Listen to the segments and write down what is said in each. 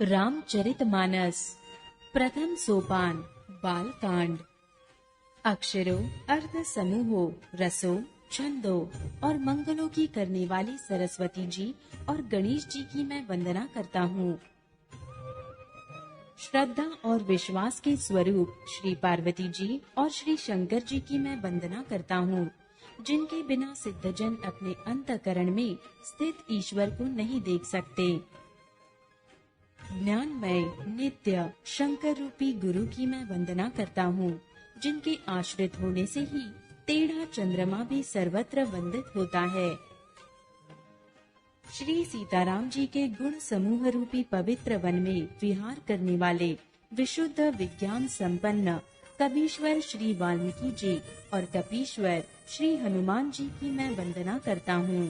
रामचरितमानस प्रथम सोपान बाल कांड। अक्षरों, अर्थ समूहों, रसों, छंदों और मंगलों की करने वाली सरस्वती जी और गणेश जी की मैं वंदना करता हूँ। श्रद्धा और विश्वास के स्वरूप श्री पार्वती जी और श्री शंकर जी की मैं वंदना करता हूँ, जिनके बिना सिद्धजन अपने अंतःकरण में स्थित ईश्वर को नहीं देख सकते। ज्ञानमय नित्य शंकर रूपी गुरु की मैं वंदना करता हूँ, जिनके आश्रित होने से ही टेढ़ा चंद्रमा भी सर्वत्र वंदित होता है। श्री सीताराम जी के गुण समूह रूपी पवित्र वन में विहार करने वाले विशुद्ध विज्ञान संपन्न कबीश्वर श्री वाल्मीकि जी और कपीश्वर श्री हनुमान जी की मैं वंदना करता हूँ।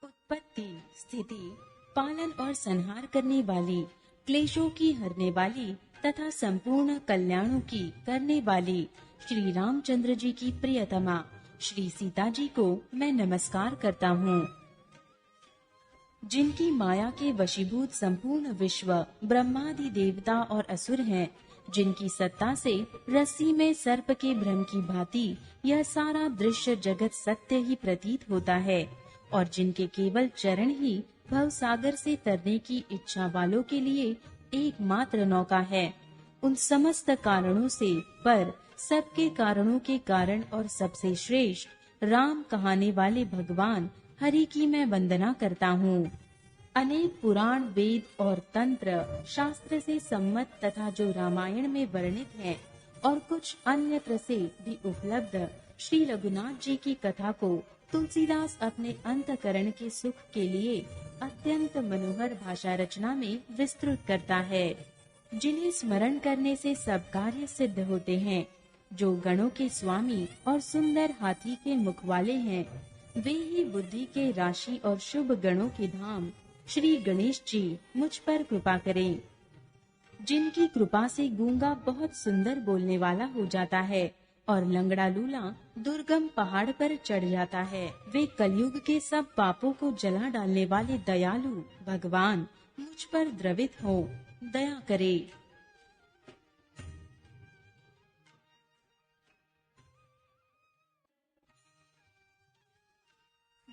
उत्पत्ति, स्थिति, पालन और संहार करने वाली, क्लेशों की हरने वाली तथा संपूर्ण कल्याणों की करने वाली श्री रामचंद्र जी की प्रियतमा श्री सीता जी को मैं नमस्कार करता हूँ। जिनकी माया के वशीभूत संपूर्ण विश्व ब्रह्मादि देवता और असुर हैं, जिनकी सत्ता से रस्सी में सर्प के भ्रम की भांति यह सारा दृश्य जगत सत्य ही प्रतीत होता है, और जिनके केवल चरण ही भव सागर से तरने की इच्छा वालों के लिए एकमात्र नौका है, उन समस्त कारणों से पर सबके कारणों के कारण और सबसे श्रेष्ठ राम कहाने वाले भगवान हरि की मैं वंदना करता हूँ। अनेक पुराण, वेद और तंत्र शास्त्र से सम्मत तथा जो रामायण में वर्णित हैं और कुछ अन्यत्र से भी उपलब्ध श्री रघुनाथ जी की कथा को तुलसीदास अपने अंतकरण के सुख के लिए अत्यंत मनोहर भाषा रचना में विस्तृत करता है, जिन्हें स्मरण करने से सब कार्य सिद्ध होते हैं। जो गणों के स्वामी और सुंदर हाथी के मुख वाले हैं, वे ही बुद्धि के राशि और शुभ गणों के धाम श्री गणेश जी मुझ पर कृपा करें। जिनकी कृपा से गूंगा बहुत सुंदर बोलने वाला हो जाता है और लंगड़ा लूला दुर्गम पहाड़ पर चढ़ जाता है, वे कलयुग के सब पापों को जला डालने वाले दयालु भगवान मुझ पर द्रवित हो, दया करे।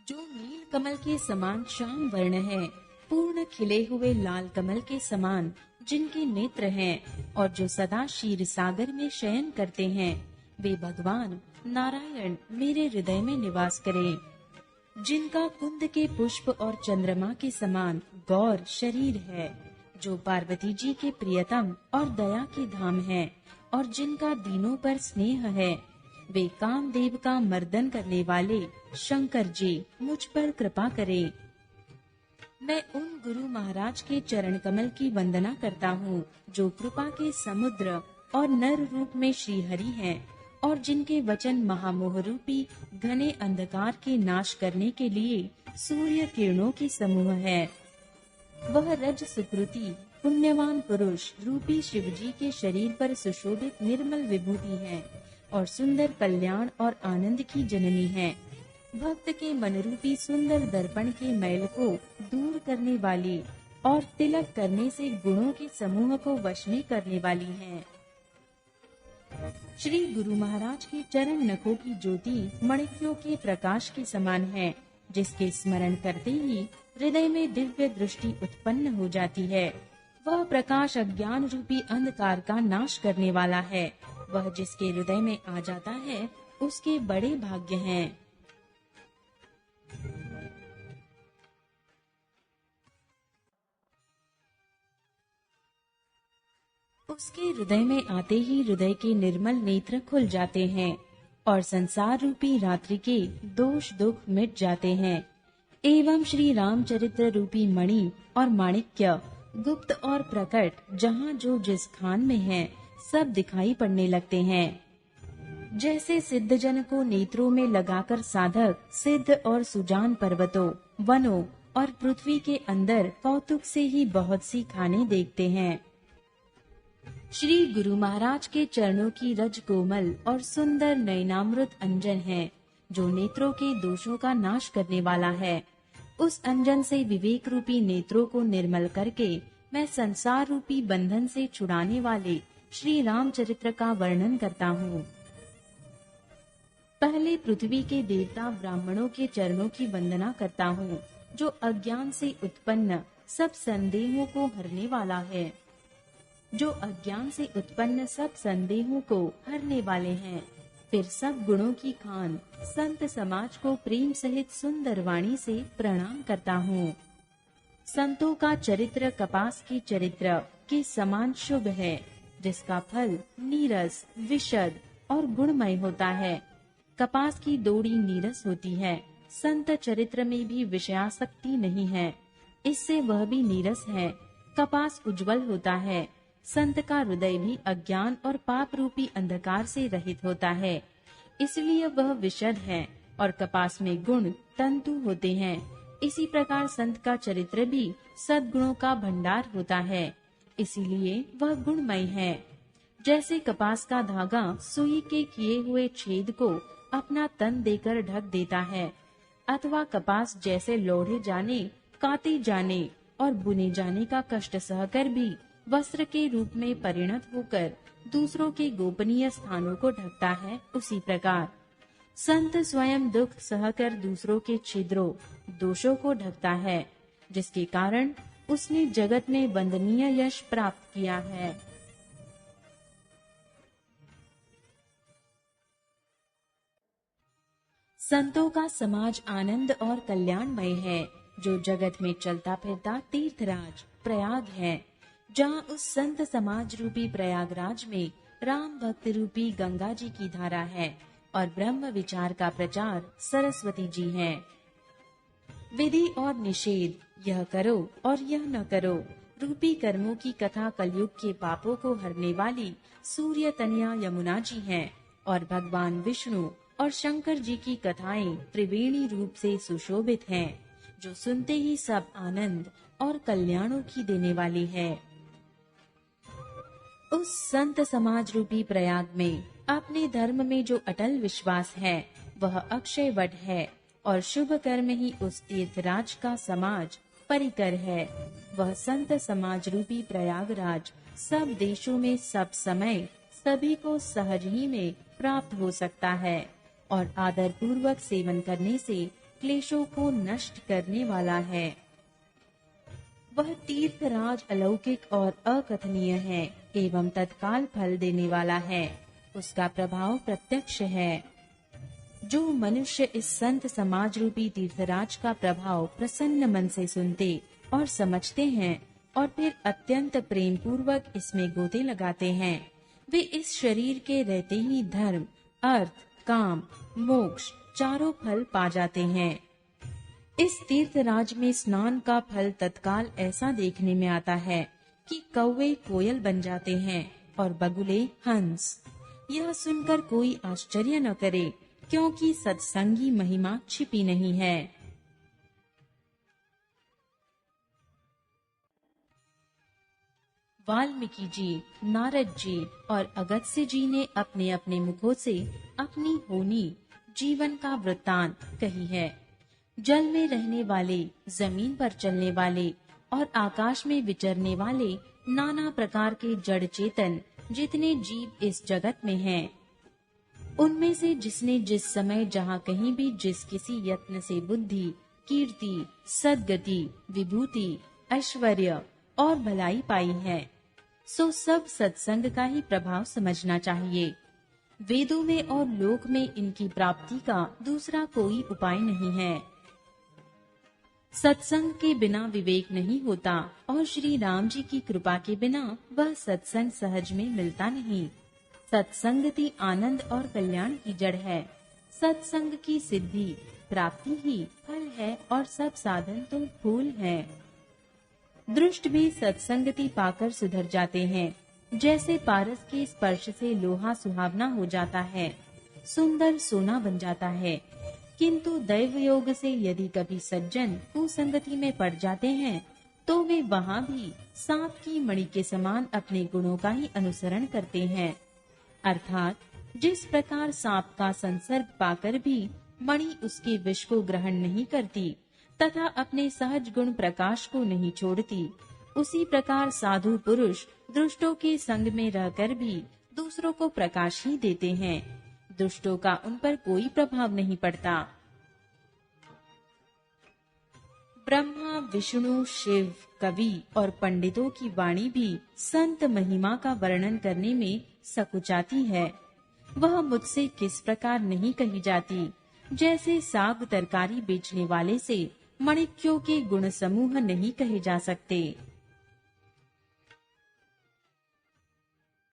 जो नील कमल के समान श्याम वर्ण है, पूर्ण खिले हुए लाल कमल के समान जिनके नेत्र हैं, और जो सदा क्षीर सागर में शयन करते हैं, वे भगवान नारायण मेरे हृदय में निवास करें। जिनका कुंद के पुष्प और चंद्रमा के समान गौर शरीर है, जो पार्वती जी के प्रियतम और दया के धाम है, और जिनका दीनों पर स्नेह है, वे कामदेव का मर्दन करने वाले शंकर जी मुझ पर कृपा करें। मैं उन गुरु महाराज के चरण कमल की वंदना करता हूँ, जो कृपा के समुद्र और नर रूप में श्री हरि हैं, और जिनके वचन महामोह रूपी घने अंधकार के नाश करने के लिए सूर्य किरणों की समूह है। वह रज सुकृति पुण्यवान पुरुष रूपी शिव जी के शरीर पर सुशोभित निर्मल विभूति है, और सुंदर कल्याण और आनंद की जननी है। भक्त के मन रूपी सुंदर दर्पण के मैल को दूर करने वाली और तिलक करने से गुणों के समूह को वश में करने वाली हैं। श्री गुरु महाराज के चरण नखों की ज्योति मणिक्यों के प्रकाश के समान है, जिसके स्मरण करते ही हृदय में दिव्य दृष्टि उत्पन्न हो जाती है। वह प्रकाश अज्ञान रूपी अंधकार का नाश करने वाला है। वह जिसके हृदय में आ जाता है, उसके बड़े भाग्य हैं। उसके हृदय में आते ही हृदय के निर्मल नेत्र खुल जाते हैं, और संसार रूपी रात्रि के दोष दुख मिट जाते हैं। एवं श्री रामचरित्र रूपी मणि और माणिक्य गुप्त और प्रकट जहाँ जो जिस खान में है, सब दिखाई पड़ने लगते हैं। जैसे सिद्ध जन को नेत्रों में लगाकर साधक सिद्ध और सुजान पर्वतों, वनों और पृथ्वी के अंदर कौतुक से ही बहुत सी खाने देखते हैं। श्री गुरु महाराज के चरणों की रज कोमल और सुंदर नयनामृत अंजन है, जो नेत्रों के दोषों का नाश करने वाला है। उस अंजन से विवेक रूपी नेत्रों को निर्मल करके मैं संसार रूपी बंधन से छुड़ाने वाले श्री रामचरित्र का वर्णन करता हूँ। पहले पृथ्वी के देवता ब्राह्मणों के चरणों की वंदना करता हूँ, जो अज्ञान से उत्पन्न सब संदेहों को हरने वाला है। जो अज्ञान से उत्पन्न सब संदेहों को हरने वाले हैं। फिर सब गुणों की खान संत समाज को प्रेम सहित सुंदर वाणी से प्रणाम करता हूँ। संतों का चरित्र कपास के चरित्र के समान शुभ है, जिसका फल नीरस, विशद और गुणमय होता है। कपास की डोरी नीरस होती है, संत चरित्र में भी विषयासक्ति नहीं है, इससे वह भी नीरस है। कपास उज्जवल होता है, संत का हृदय भी अज्ञान और पाप रूपी अंधकार से रहित होता है, इसलिए वह विशद है। और कपास में गुण तंतु होते हैं, इसी प्रकार संत का चरित्र भी सद्गुणों का भंडार होता है, इसीलिए वह गुणमय है। जैसे कपास का धागा सुई के किए हुए छेद को अपना तन देकर ढक देता है, अथवा कपास जैसे लोढ़े जाने, काते जाने और बुने जाने का कष्ट सहकर भी वस्त्र के रूप में परिणत होकर दूसरों के गोपनीय स्थानों को ढकता है, उसी प्रकार संत स्वयं दुख सहकर दूसरों के छिद्रों, दोषों को ढकता है, जिसके कारण उसने जगत में वंदनीय यश प्राप्त किया है। संतों का समाज आनंद और कल्याणमय है, जो जगत में चलता फिरता तीर्थराज प्रयाग है। जहाँ उस संत समाज रूपी प्रयागराज में राम भक्त रूपी गंगा जी की धारा है और ब्रह्म विचार का प्रचार सरस्वती जी हैं। विधि और निषेध, यह करो और यह न करो रूपी कर्मों की कथा कलयुग के पापों को हरने वाली सूर्य तनया यमुना जी हैं, और भगवान विष्णु और शंकर जी की कथाएं त्रिवेणी रूप से सुशोभित हैं, जो सुनते ही सब आनंद और कल्याणों की देने वाली है। उस संत समाज रूपी प्रयाग में अपने धर्म में जो अटल विश्वास है, वह अक्षय वट है, और शुभ कर्म ही उस तीर्थराज का समाज परिकर है। वह संत समाज रूपी प्रयागराज सब देशों में सब समय सभी को सहज ही में प्राप्त हो सकता है, और आदर पूर्वक सेवन करने से क्लेशों को नष्ट करने वाला है। वह तीर्थराज अलौकिक और अकथनीय है एवं तत्काल फल देने वाला है। उसका प्रभाव प्रत्यक्ष है। जो मनुष्य इस संत समाज रूपी तीर्थराज का प्रभाव प्रसन्न मन से सुनते और समझते हैं और फिर अत्यंत प्रेम पूर्वक इसमें गोते लगाते हैं, वे इस शरीर के रहते ही धर्म, अर्थ, काम, मोक्ष चारों फल पा जाते हैं। इस तीर्थराज में स्नान का फल तत्काल ऐसा देखने में आता है कि कौवे कोयल बन जाते हैं और बगुले हंस। यह सुनकर कोई आश्चर्य न करे, क्योंकि सत्संगी महिमा छिपी नहीं है। वाल्मीकि जी, नारद जी और अगस्त्य जी ने अपने अपने मुखों से अपनी होनी जीवन का वृत्तांत कही है। जल में रहने वाले, जमीन पर चलने वाले और आकाश में विचरने वाले नाना प्रकार के जड़ चेतन जितने जीव इस जगत में हैं, उनमें से जिसने जिस समय जहाँ कहीं भी जिस किसी यत्न से बुद्धि, कीर्ति, सद्गति, विभूति, ऐश्वर्य और भलाई पाई है, सो सब सत्संग का ही प्रभाव समझना चाहिए। वेदों में और लोक में इनकी प्राप्ति का दूसरा कोई उपाय नहीं है। सत्संग के बिना विवेक नहीं होता और श्री राम जी की कृपा के बिना वह सत्संग सहज में मिलता नहीं। सत्संगति आनंद और कल्याण की जड़ है। सत्संग की सिद्धि प्राप्ति ही फल है और सब साधन तो फूल है। दुष्ट भी सत्संगति पाकर सुधर जाते हैं। जैसे पारस के स्पर्श से लोहा सुहावना हो जाता है, सुंदर सोना बन जाता है, किंतु दैव योग से यदि कभी सज्जन कुसंगति में पड़ जाते हैं, तो वे वहाँ भी सांप की मणि के समान अपने गुणों का ही अनुसरण करते हैं। अर्थात जिस प्रकार सांप का संसर्ग पाकर भी मणि उसके विष को ग्रहण नहीं करती तथा अपने सहज गुण प्रकाश को नहीं छोड़ती, उसी प्रकार साधु पुरुष दुष्टों के संग में रहकर भी दूसरों को प्रकाश ही देते हैं। दुष्टों का उन पर कोई प्रभाव नहीं पड़ता। ब्रह्मा, विष्णु, शिव, कवि और पंडितों की वाणी भी संत महिमा का वर्णन करने में सकुचाती है। वह मुझसे किस प्रकार नहीं कही जाती, जैसे साग तरकारी बेचने वाले से मणिक्यों के गुण समूह नहीं कहे जा सकते।